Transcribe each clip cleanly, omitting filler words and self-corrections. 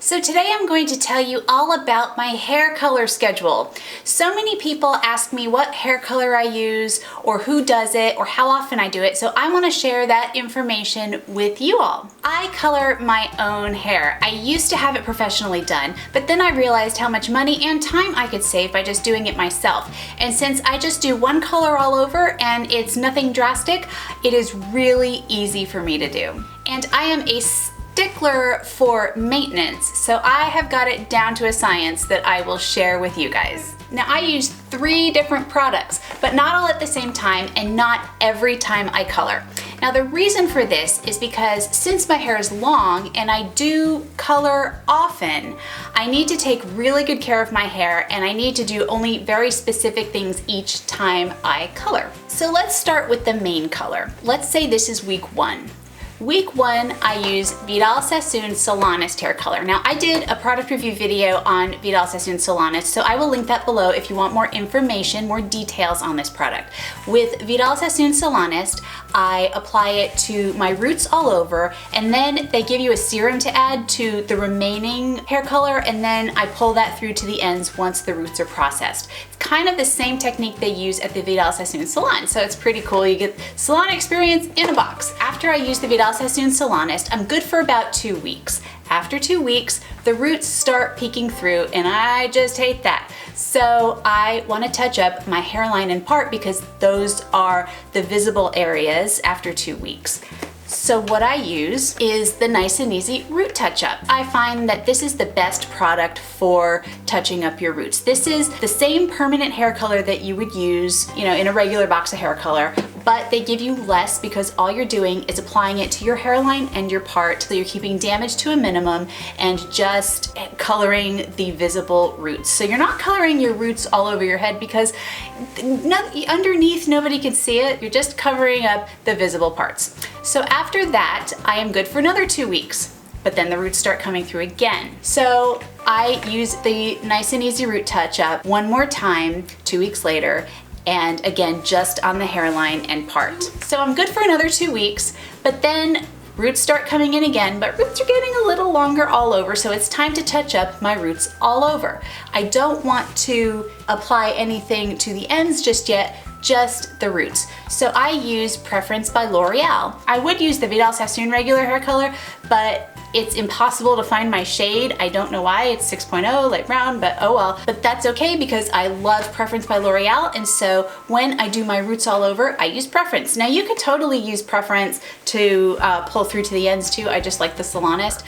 So today I'm going to tell you all about my hair color schedule. So many people ask me what hair color I use or who does it or how often I do it, so I want to share that information with you all. I color my own hair. I used to have it professionally done, but then I realized how much money and time I could save by just doing it myself. And since I just do one color all over and it's nothing drastic, it is really easy for me to do. And I am a stickler for maintenance, so I have got it down to a science that I will share with you guys. Now I use 3 different products, but not all at the same time and not every time I color. Now the reason for this is because since my hair is long and I do color often, I need to take really good care of my hair and I need to do only very specific things each time I color. So let's start with the main color. Let's say this is week 1. Week 1, I use Vidal Sassoon Solanist hair color. Now I did a product review video on Vidal Sassoon Solanist, so I will link that below if you want more information, more details on this product. With Vidal Sassoon Solanist, I apply it to my roots all over, and then they give you a serum to add to the remaining hair color, and then I pull that through to the ends once the roots are processed. It's kind of the same technique they use at the Vidal Sassoon salon, so it's pretty cool. You get salon experience in a box. After I use the Vidal Sassoon Solanist, I'm good for about 2 weeks. After 2 weeks, the roots start peeking through and I just hate that. So I want to touch up my hairline in part because those are the visible areas after 2 weeks. So what I use is the Nice and Easy Root Touch-Up. I find that this is the best product for touching up your roots. This is the same permanent hair color that you would use, in a regular box of hair color, but they give you less because all you're doing is applying it to your hairline and your part, so you're keeping damage to a minimum and just coloring the visible roots. So you're not coloring your roots all over your head because underneath nobody can see it. You're just covering up the visible parts. So after that, I am good for another 2 weeks, but then the roots start coming through again. So I use the Nice and Easy Root Touch-Up one more time 2 weeks later, and again, just on the hairline and part. So I'm good for another 2 weeks, but then roots start coming in again, but roots are getting a little longer all over, so it's time to touch up my roots all over. I don't want to apply anything to the ends just yet, just the roots. So I use Preference by L'Oreal. I would use the Vidal Sassoon regular hair color, but it's impossible to find my shade. I don't know why. It's 6.0 light brown, but oh well. But that's okay because I love Preference by L'Oreal, and so when I do my roots all over, I use Preference. Now you could totally use Preference to pull through to the ends too. I just like the Solanist.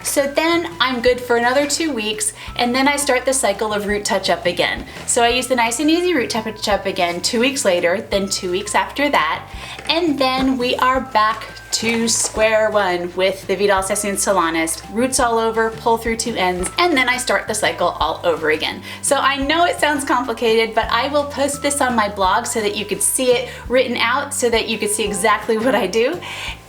So then I'm good for another 2 weeks, and then I start the cycle of root touch-up again. So I use the Nice and Easy Root Touch-Up again 2 weeks later, then 2 weeks after that, and then we are back to square one with the Vidal Sassoon Solanist, roots all over, pull through 2 ends, and then I start the cycle all over again. So I know it sounds complicated, but I will post this on my blog so that you could see it written out so that you could see exactly what I do,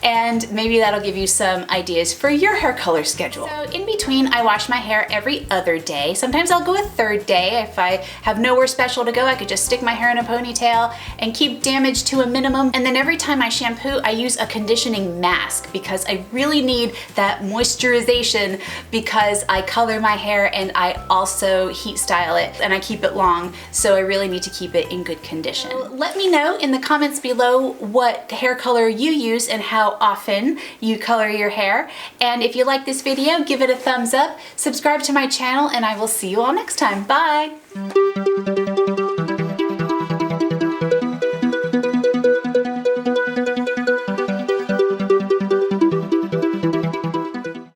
and maybe that'll give you some ideas for your hair color schedule. So in between, I wash my hair every other day. Sometimes I'll go a 3rd day. If I have nowhere special to go, I could just stick my hair in a ponytail and keep damage to a minimum. And then every time I shampoo, I use a conditioning mask because I really need that moisturization because I color my hair and I also heat style it and I keep it long, so I really need to keep it in good condition. So let me know in the comments below what hair color you use and how often you color your hair. And if you like this video, give it a thumbs up, subscribe to my channel, and I will see you all next time. Bye!